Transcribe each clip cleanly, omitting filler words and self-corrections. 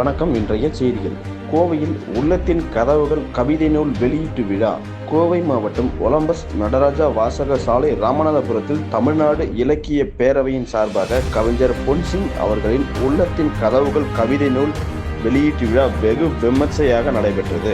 வணக்கம். இன்றைய செய்திகள். கோவையில் உள்ளத்தின் கதவுகள் கவிதை நூல் வெளியீட்டு விழா. கோவை மாவட்டம் ஒலம்பஸ் நடராஜா வாசக சாலை ராமநாதபுரத்தில் தமிழ்நாடு இலக்கிய பேரவையின் சார்பாக கவிஞர் பொன்சிங் அவர்களின் உள்ளத்தின் கதவுகள் கவிதை நூல் வெளியீட்டு விழா வெகு விமர்சையாக நடைபெற்றது.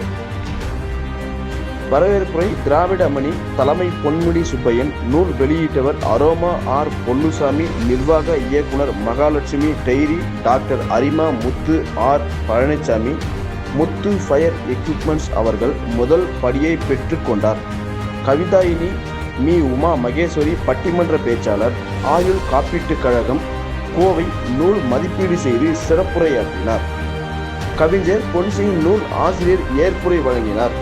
வரவேற்புரை திராவிட மணி தலைமை பொன்முடி சுப்பையன், நூல் வெளியிட்டவர் அரோமா ஆர் பொன்னுசாமி, நிர்வாக இயக்குனர் மகாலட்சுமி டைரி, டாக்டர் அரிமா முத்து ஆர் பழனிசாமி, முத்து ஃபயர் எக்யூப்மெண்ட்ஸ் அவர்கள் முதல் படியை பெற்று கொண்டார். கவிதாயினி மீ உமா மகேஸ்வரி பட்டிமன்ற பேச்சாளர், ஆயுள் காப்பீட்டுக் கழகம் கோவை நூல் மதிப்பீடு செய்து சிறப்புரையாற்றினார். கவிஞர் பொன்சிங் நூல் ஆசிரியர் ஏற்புரை வழங்கினார்.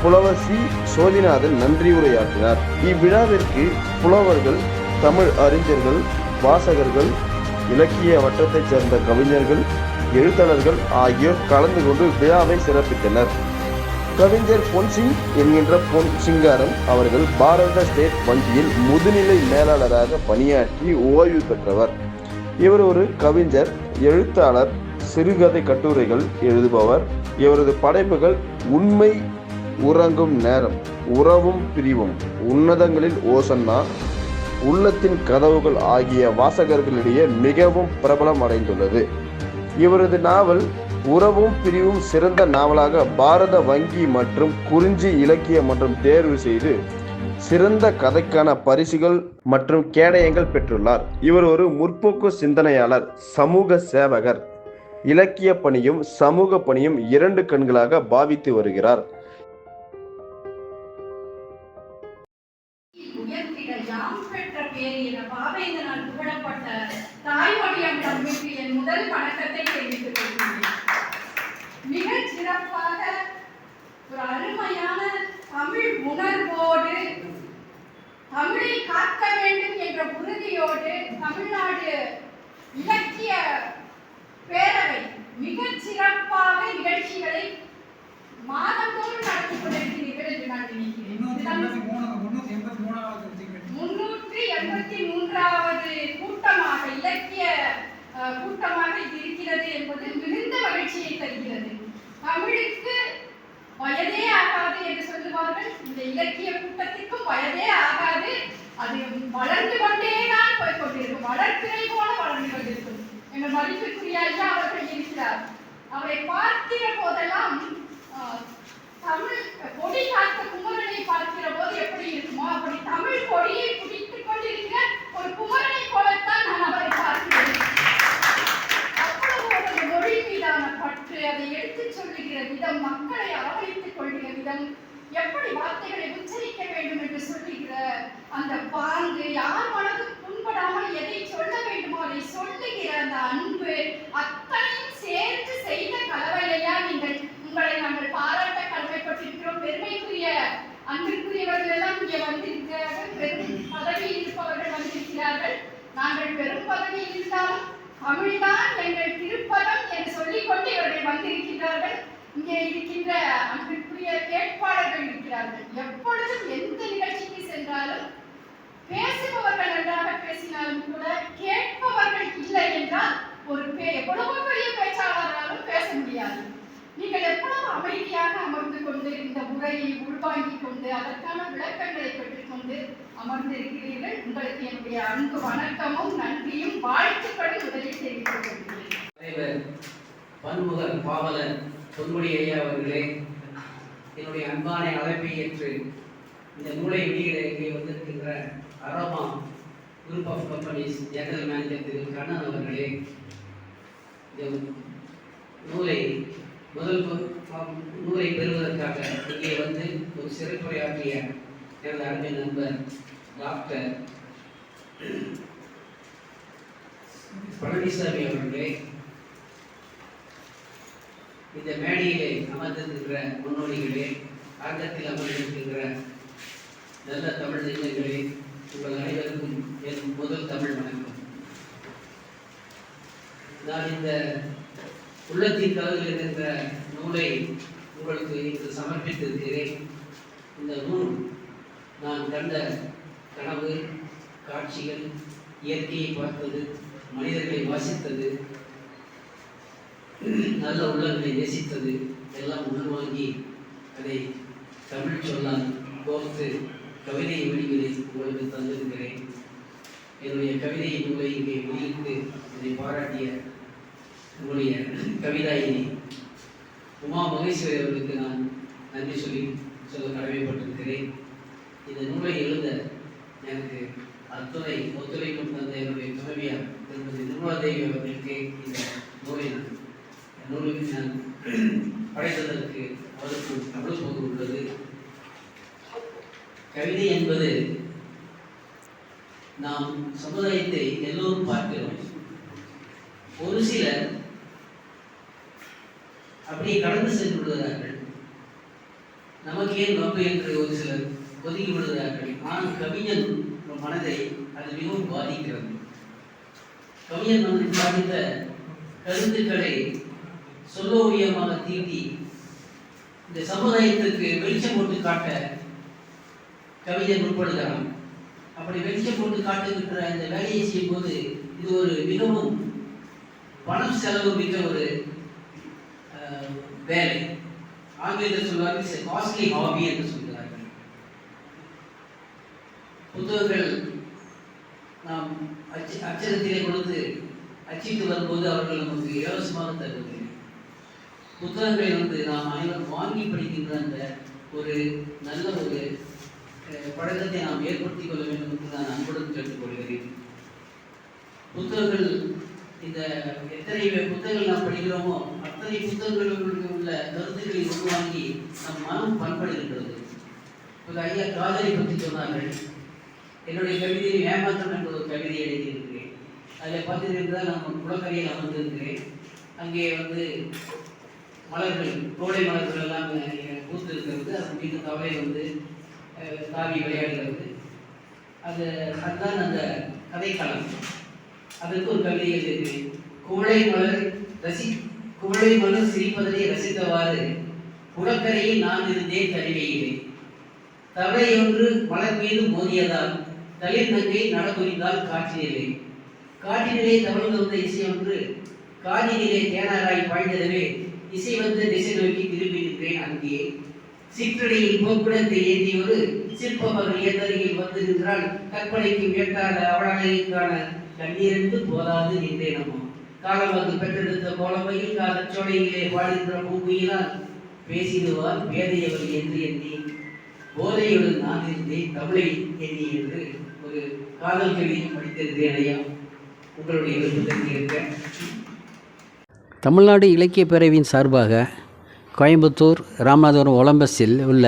புலவர் சி சோதிநாதன் நன்றி உரையாற்றினார். இவ்விழாவிற்கு புலவர்கள், தமிழ் அறிஞர்கள், வாசகர்கள், இலக்கிய வட்டத்தைச் சேர்ந்த கவிஞர்கள், எழுத்தாளர்கள் ஆகியோர் கலந்து கொண்டு விழாவை சிறப்பித்தனர். கவிஞர் பொன்சிங் என்கின்ற பொன் சிங்காரம் அவர்கள் பாரத ஸ்டேட் வங்கியில் முதுநிலை மேலாளராக பணியாற்றி ஓய்வு பெற்றவர். இவர் ஒரு கவிஞர், எழுத்தாளர், சிறுகதை கட்டுரைகள் எழுதுபவர். இவரது படைப்புகள் உண்மை, உறங்கும் நேரம், உறவும் பிரிவும், உன்னதங்களில் ஓசன்னா, உள்ளத்தின் கதவுகள் ஆகிய வாசகர்களிடையே மிகவும் பிரபலம் அடைந்துள்ளது. இவரது நாவல் உறவும் பிரிவும் சிறந்த நாவலாக பாரத வங்கி மற்றும் குறிஞ்சி இலக்கிய மன்றம் தேர்வு செய்து சிறந்த கதைக்கான பரிசுகள் மற்றும் கேடயங்கள் பெற்றுள்ளார். இவர் ஒரு முற்போக்கு சிந்தனையாளர், சமூக சேவகர். இலக்கிய பணியும் சமூக பணியும் இரண்டு கண்களாக பாவித்து வருகிறார். முதல் வணக்கத்தை தெரிவித்துக் கொள்கிறேன். மிக சிறப்பாக ஒரு அருமையான தமிழ் உணர்வோடு, தமிழை காக்க வேண்டும் என்ற உறுதியோடு தமிழ்நாடு இலக்கிய பேரவை மிக சிறப்பாக நிகழ்ச்சிகளை மாதந்தோறும் நடத்தி கொண்டிருக்கிறீர்கள் என்று நான் நினைக்கிறேன். 383வது கூட்டமாக இலக்கிய கூட்டமாக இது இருக்கிறது என்பது மிகுந்த மகிழ்ச்சியை தருகிறது. தமிழுக்கு வயதே ஆகாது என்று சொல்லுவார்கள். இந்த இலக்கிய கூட்டத்திற்கும் வயதே ஆகாது. அது வளர்ந்து கொண்டேதான் போய் கொண்டிருக்கும். வளர்ப்பிறை போல வளர்ந்து கொண்டிருக்கும். எங்கள் மதிப்பிற்குரிய ஐயா அவர்கள் இருக்கிறார். அவரை பார்க்கிற போதெல்லாம் தமிழ் கொடி காத்த குமரனை பார்க்கிற போது எப்படி இருக்குமோ அப்படி தமிழ் கொடியை பிடித்துக் கொண்டிருக்கிற ஒரு குமரனை போலத்தான் நான் அவரை பார்க்கிறேன். அவ்வளவு ஒரு மொழி மீதான பற்று, அதை எடுத்துச் சொல்லுகிற விதம், மக்களை அரவணைத்துக் கொள்கிற விதம், எப்படி வார்த்தைகளை உச்சரிக்க வேண்டும் என்று சொல்லுகிற அந்த பாங்கு, யார் மனதும் புண்படாமல் எதை சொல்ல வேண்டுமோ அதை சொல்லுகிற அந்த அன்பு, அத்தனையும் சேர்த்து செய்த கலவையா நீங்கள். உங்களை நாங்கள் பாராட்ட கடமைப்பட்டிருக்கிறோம். பெருமைக்குரிய அன்பிற்குரியவர்கள் எல்லாம் இங்கே வந்திருக்கிறார்கள். பெரும் பதவியில் இருப்பவர்கள் வந்திருக்கிறார்கள். நாங்கள் பெரும் பதவியில் இருந்தாலும் தமிழ்தான் எங்கள் திருப்பதம் என்று சொல்லிக் கொண்டு இவர்கள் வந்திருக்கிறார்கள். இங்கே இருக்கின்ற அன்பிற்குரிய கேட்பாளர்கள் இருக்கிறார்கள். எப்பொழுதும் எந்த நிகழ்ச்சிக்கு சென்றாலும் பேசுபவர்கள் நன்றாக பேசினாலும் கூட கேட்பவர்கள் இல்லை என்றால் ஒரு எவ்வளவு பெரிய பேச்சாளராலும் பேச முடியாது. நீங்கள் எவ்வளவு அமைதியாக அமர்ந்து கொண்டு இந்த உரையை உள்வாங்கிக் கொண்டு அதற்கான விளக்கங்களை பெற்றுக்கொண்டு அமர்ந்திருக்கிறீர்கள். உங்களுக்கு என்னுடைய அன்பு வணக்கமும் நன்றியும் வாழ்த்துக்களும் முதலில் தெரிவித்துக் கொள்கிறேன். பன்முகர் பாவலர் பொன்முடி ஐயா அவர்களே, என்னுடைய அன்பான அழைப்பை ஏற்று இந்த நூலை வெளியிட இங்கே வந்திருக்கின்ற aroma group of companies general manager Thiru Kannan அவர்களே, இந்த நூலை பெறுவதற்காக இங்கே வந்து ஒரு சிறப்புரையாற்றிய எனது அன்பு நண்பர் டாக்டர் பழனிசாமி அவர்களே, இந்த மேடையிலே அமர்ந்திருக்கின்ற முன்னோடிகளே, அரங்கத்தில் அமர்ந்திருக்கின்ற நல்ல தமிழ் நெஞ்சங்களே, உங்கள் அனைவருக்கும் என் முதல் தமிழ் வணக்கம். நான் இந்த உள்ளத்தின் கதவில் இருக்கின்ற நூலை உங்களுக்கு இன்று சமர்ப்பித்திருக்கிறேன். இந்த நூல் நான் கண்ட கனவு, காட்சிகள், இயற்கையை பார்த்தது, மனிதர்களை வாசித்தது, நல்ல உள்ளங்களை நேசித்தது எல்லாம் உள்வாங்கி அதை தமிழ் சொல்லால் கோர்த்து கவிதை வடிவிலை உங்களுக்கு தந்திருக்கிறேன். என்னுடைய கவிதை நூலை இங்கே வெளியிட்டு இதை பாராட்டிய உங்களுடைய கவிதாயினி உமா மகேஸ்வரி அவர்களுக்கு நான் நன்றி சொல்ல கடமைப்பட்டிருக்கிறேன். இந்த நூலை எழுத எனக்கு ஒத்துழைப்பும் தந்த என்னுடைய துணைவியார் திருமதி நிர்மலாதேவி அவர்களுக்கு இந்த நூலுக்கு நான் படைத்ததற்கு அவருக்கு அவ்வளவு பங்கு உள்ளது. கவிதை என்பது நாம் சமுதாயத்தை எல்லோரும் பார்க்கிறோம். ஒரு சிலர் அப்படியே கடந்து சென்று விடுகிறார்கள். நமக்கு ஏன் வம்பு என்று ஒரு சிலர் ஒதுக்கி விடுகிறார்கள். ஆனால் கவிஞன் மனதை அது மிகவும் பாதிக்கிறது. கவிஞன் மனதை பாதித்த கருத்துக்களை சொல்லோவியமாக தீட்டி இந்த சமுதாயத்திற்கு வெளிச்சம் போட்டு காட்ட கவிஞர் முற்படுகிறான். அப்படி வெளிச்சம் போட்டு காட்டுகின்ற இந்த வேலையை செய்யும் போது இது ஒரு மிகவும் பணம் செலவு மிக்க ஒரு வேலை. ஆங்கிலத்தில் சொல்வார்கள் காஸ்ட்லி ஹாபி என்று சொல்கிறார்கள். புத்தகங்கள் நாம் அச்சகத்திலே கொடுத்து அச்சிட்டு வரும்போது அவர்கள் நமக்கு இலவசமாக தருவதில்லை. புத்தகங்களை நாம் அனைவரும் வாங்கி படிக்கின்ற அந்த ஒரு நல்ல ஒரு பழக்கத்தை நாம் ஏற்படுத்திக் கொள்ள வேண்டும் என்று நான் அன்புடன் கேட்டுக்கொள்கிறேன். புத்தகங்கள் இந்த எத்தனை புத்தகங்கள் நாம் படிக்கிறோமோ அத்தனை புத்தகங்களுக்கு உள்ள கருத்துக்களை உள்வாங்கி நம் மனம் பண்படுகின்றது. ஒரு ஐயா காதலை பற்றி சொன்னார்கள். என்னுடைய கவிதையை ஏமாற்றம் என்ற ஒரு கவிதையை எழுதியிருக்கிறேன். அதில் பார்த்தீர்கள் நான் குளக்கரையில் அமர்ந்திருக்கிறேன். அங்கே மலர்கள், கோடை மலர்கள் எல்லாம் பூத்து இருக்கிறது. அது மீது தவறை தாவி விளையாடுகிறது. அதுதான் அந்த கதைக்களம். அதற்கு ஒரு கவிதை எழுதியிருக்கிறேன். குவளை மலர் சிரிப்பதனை ரசித்தவாறு குளக்கரையில் நான் இருந்தேன் தனிமையிலே. தவளை ஒன்று மலர் மீது மோதியதால் தளிர் நங்கை நடபுரிந்தால் காற்றினிலே தவழ்ந்து வந்த இசை ஒன்று காதினிலே தேனாராய் பாய்ந்ததவே இசை திசை நோக்கி திரும்பி நின்றேன். அங்கே சிற்றடியில் போக்குடத்தை ஏந்தி ஒரு சிற்பமகள் எந்தருகில் வந்து நின்றால் கற்பனைக்கு வேட்டாத அவளனைக்கான கண்ணீரென்று போதாது நின்றேன். அம்மா காலம் பெற்றெடுத்த கோலமையில் காலச்சோலையிலே வாழ்கின்ற பூங்குயிலால் பேசிடுவார் பேதையவர் என்று எண்ணி போதையுடன் நான் இருந்தேன் தமிழை எண்ணி என்று ஒரு காதல் கவிதை படித்திருக்கிறேன். ஐயா, உங்களுடைய விருப்பத்திற்கு இருக்க தமிழ்நாடு இலக்கிய பேரவையின் சார்பாக கோயம்புத்தூர் ராமநாதபுரம் ஒலம்பஸில் உள்ள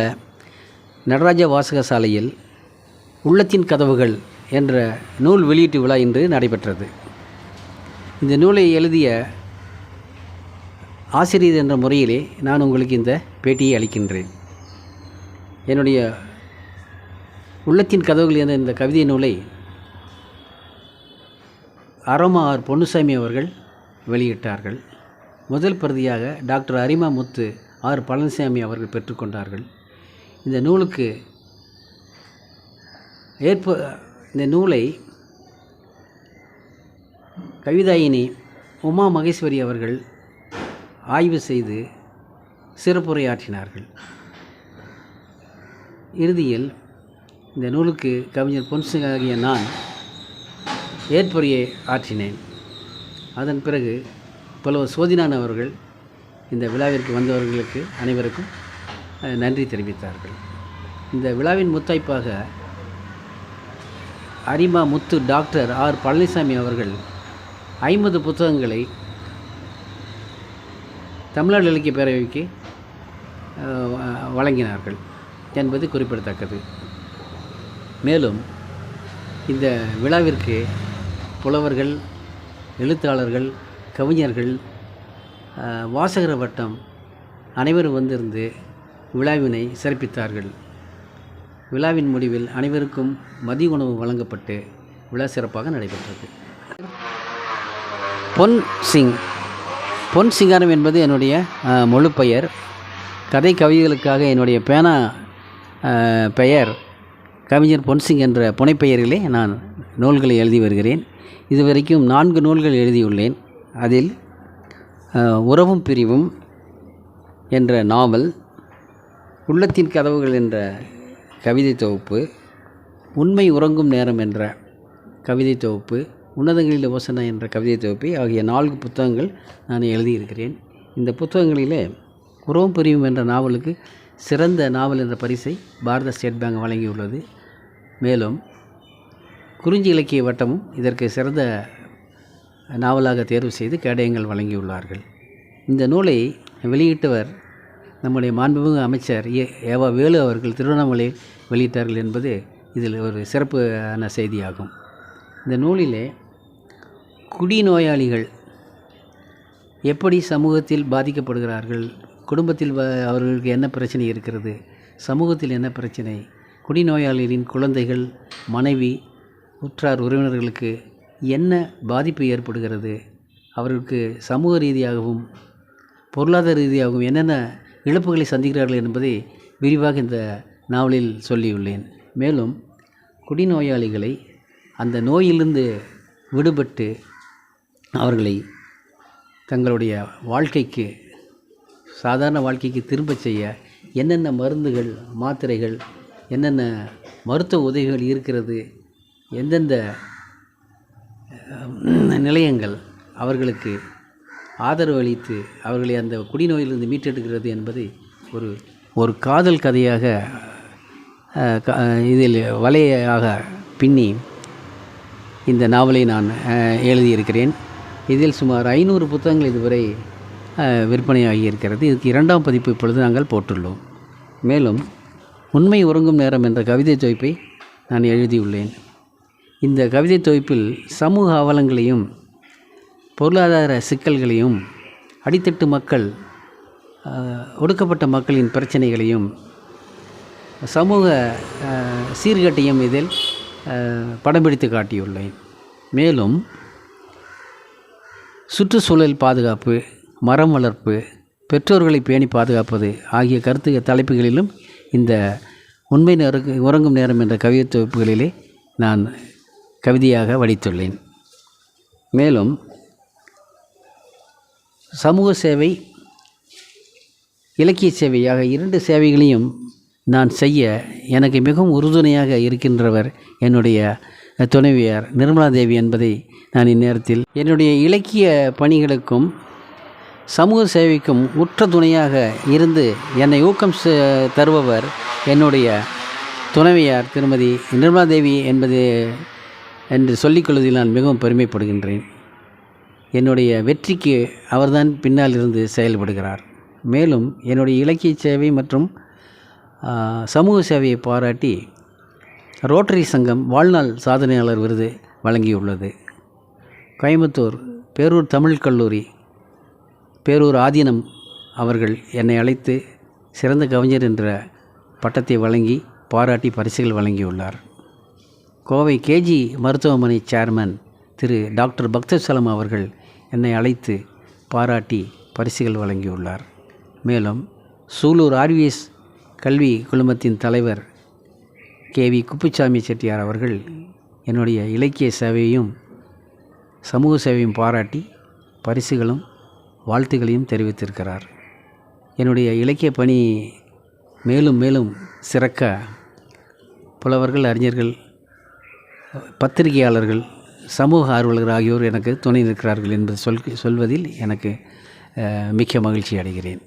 நடராஜ வாசகசாலையில் உள்ளத்தின் கதவுகள் என்ற நூல் வெளியீட்டு விழா இன்று நடைபெற்றது. இந்த நூலை எழுதிய ஆசிரியர் என்ற முறையிலே நான் உங்களுக்கு இந்த பேட்டியை அளிக்கின்றேன். என்னுடைய உள்ளத்தின் கதவுகள் என்ற இந்த கவிதை நூலை அரோமா ஆர் பொன்னுசாமி அவர்கள் வெளியிட்டார்கள். முதல் பிரதியாக டாக்டர் அரிமா முத்து ஆர் பழனிசாமி அவர்கள் பெற்றுக்கொண்டார்கள். இந்த நூலுக்கு இந்த நூலை கவிதாயினி உமா மகேஸ்வரி அவர்கள் ஆய்வு செய்து சிறப்புரையாற்றினார்கள். இறுதியில் இந்த நூலுக்கு கவிஞர் பொன்சிங் ஆகிய நான் ஏற்புரையை ஆற்றினேன். அதன் பிறகு புலவர் சோதினான் அவர்கள் இந்த விழாவிற்கு வந்தவர்களுக்கு அனைவருக்கும் நன்றி தெரிவித்தார்கள். இந்த விழாவின் முத்தாய்ப்பாக அரிமா முத்து டாக்டர் ஆர் பழனிசாமி அவர்கள் 50 புத்தகங்களை தமிழ்நாடு இலக்கிய பேரவைக்கு வழங்கினார்கள் என்பது குறிப்பிடத்தக்கது. மேலும் இந்த விழாவிற்கு புலவர்கள், எழுத்தாளர்கள், கவிஞர்கள், வாசகர் வட்டம் அனைவரும் வந்திருந்து விழாவினை சிறப்பித்தார்கள். விழாவின் முடிவில் அனைவருக்கும் மதிய உணவு வழங்கப்பட்டு விழா சிறப்பாக நடைபெற்றது. பொன் சிங்காரம் என்பது என்னுடைய முழு பெயர். கதை கவிதைகளுக்காக என்னுடைய பேனா பெயர் கவிஞர் பொன்சிங் என்ற புனைப்பெயரிலே நான் நூல்களை எழுதி வருகிறேன். இதுவரைக்கும் 4 நூல்கள் எழுதியுள்ளேன். அதில் உறவும் பிரிவும் என்ற நாவல், உள்ளத்தின் கதவுகள் என்ற கவிதை தொகுப்பு, உண்மை உறங்கும் நேரம் என்ற கவிதை தொகுப்பு, உன்னதங்களில் யோசனை என்ற கவிதை தொகுப்பு ஆகிய 4 புத்தகங்கள் நான் எழுதியிருக்கிறேன். இந்த புத்தகங்களிலே உறவும் பிரிவும் என்ற நாவலுக்கு சிறந்த நாவல் என்ற பரிசை பாரத ஸ்டேட் பேங்க் வழங்கியுள்ளது. மேலும் குறிஞ்சி இலக்கிய வட்டமும் இதற்கு சிறந்த நாவலாக தேர்வு செய்து கேடயங்கள் வழங்கியுள்ளார்கள். இந்த நூலை வெளியிட்டவர் நம்முடைய மாண்புமிகு அமைச்சர் ஏவா வேலு அவர்கள் திருவண்ணாமலை வெளியிட்டார்கள் என்பது இதில் ஒரு சிறப்பான செய்தியாகும். இந்த நூலிலே குடிநோயாளிகள் எப்படி சமூகத்தில் பாதிக்கப்படுகிறார்கள், குடும்பத்தில் அவர்களுக்கு என்ன பிரச்சனை இருக்கிறது, சமூகத்தில் என்ன பிரச்சனை, குடிநோயாளிகளின் குழந்தைகள், மனைவி, உற்றார் உறவினர்களுக்கு என்ன பாதிப்பு ஏற்படுகிறது, அவர்களுக்கு சமூக ரீதியாகவும் பொருளாதார ரீதியாகவும் என்னென்ன இழப்புகளை சந்திக்கிறார்கள் என்பதை விரிவாக இந்த நாவலில் சொல்லியுள்ளேன். மேலும் குடிநோயாளிகளை அந்த நோயிலிருந்து விடுபட்டு அவர்களை தங்களுடைய வாழ்க்கைக்கு, சாதாரண வாழ்க்கைக்கு திரும்பச் செய்ய என்னென்ன மருந்துகள், மாத்திரைகள், என்னென்ன மருத்துவ உதவிகள் இருக்கிறது, எந்தெந்த நிலையங்கள் அவர்களுக்கு ஆதரவு அளித்து அவர்களை அந்த குடிநோயிலிருந்து மீட்டெடுக்கிறது என்பதை ஒரு காதல் கதையாக இதில் வலையாக பின்னி இந்த நாவலை நான் எழுதியிருக்கிறேன். இதில் சுமார் 500 புத்தகங்கள் இதுவரை விற்பனையாகி இருக்கிறது. இதுக்கு 2ஆம் பதிப்பு இப்பொழுது நாங்கள் போட்டுள்ளோம். மேலும் உண்மை உறங்கும் நேரம் என்ற கவிதை தொகுப்பை நான் எழுதியுள்ளேன். இந்த கவிதை தொகுப்பில் சமூக அவலங்களையும் பொருளாதார சிக்கல்களையும் அடித்தட்டு மக்கள், ஒடுக்கப்பட்ட மக்களின் பிரச்சனைகளையும் சமூக சீர்கேட்டையும் இதில் படம் பிடித்து காட்டியுள்ளேன். மேலும் சுற்றுச்சூழல் பாதுகாப்பு, மரம் வளர்ப்பு, பெற்றோர்களை பேணி பாதுகாப்பது ஆகிய தலைப்புகளிலும் இந்த உண்மை உறங்கும் நேரம் என்ற கவிதை தொகுப்புகளிலே நான் கவிதையாக வடித்துள்ளேன். மேலும் சமூக சேவை, இலக்கிய சேவையாக 2 சேவைகளையும் நான் செய்ய எனக்கு மிகவும் உறுதுணையாக இருக்கின்றவர் என்னுடைய துணைவியார் நிர்மலா தேவி என்பதை நான் இந்நேரத்தில் என்னுடைய இலக்கிய பணிகளுக்கும் சமூக சேவைக்கும் உற்ற துணையாக இருந்து என்னை ஊக்கம் தருபவர் என்னுடைய துணைவியார் திருமதி நிர்மலா தேவி என்று சொல்லிக்கொள்வதில் நான் மிகவும் பெருமைப்படுகின்றேன். என்னுடைய வெற்றிக்கு அவர்தான் பின்னால் இருந்து செயல்படுகிறார். மேலும் என்னுடைய இலக்கிய சேவை மற்றும் சமூக சேவையை பாராட்டி ரோட்டரி சங்கம் வாழ்நாள் சாதனையாளர் விருது வழங்கியுள்ளது. கோயம்புத்தூர் பேரூர் தமிழ் கல்லூரி பேரூர் ஆதீனம் அவர்கள் என்னை அழைத்து சிறந்த கவிஞர் என்ற பட்டத்தை வழங்கி பாராட்டி பரிசுகள் வழங்கியுள்ளார். கோவை கேஜி மருத்துவமனை சேர்மன் திரு டாக்டர் பக்தசலம் அவர்கள் என்னை அழைத்து பாராட்டி பரிசுகள் வழங்கியுள்ளார். மேலும் சூலூர் ஆர்விஎஸ் கல்வி குழுமத்தின் தலைவர் கேவி குப்புசாமி செட்டியார் அவர்கள் என்னுடைய இலக்கிய சேவையையும் சமூக சேவையும் பாராட்டி பரிசுகளும் வாழ்த்துக்களையும் தெரிவித்திருக்கிறார். என்னுடைய இலக்கிய பணி மேலும் மேலும் சிறக்க புலவர்கள், அறிஞர்கள், பத்திரிகையாளர்கள், சமூக ஆர்வலர்கள் ஆகியோர் எனக்கு துணை நிற்கிறார்கள் என்று சொல்வதில் எனக்கு மிக்க மகிழ்ச்சி அடைகிறேன்.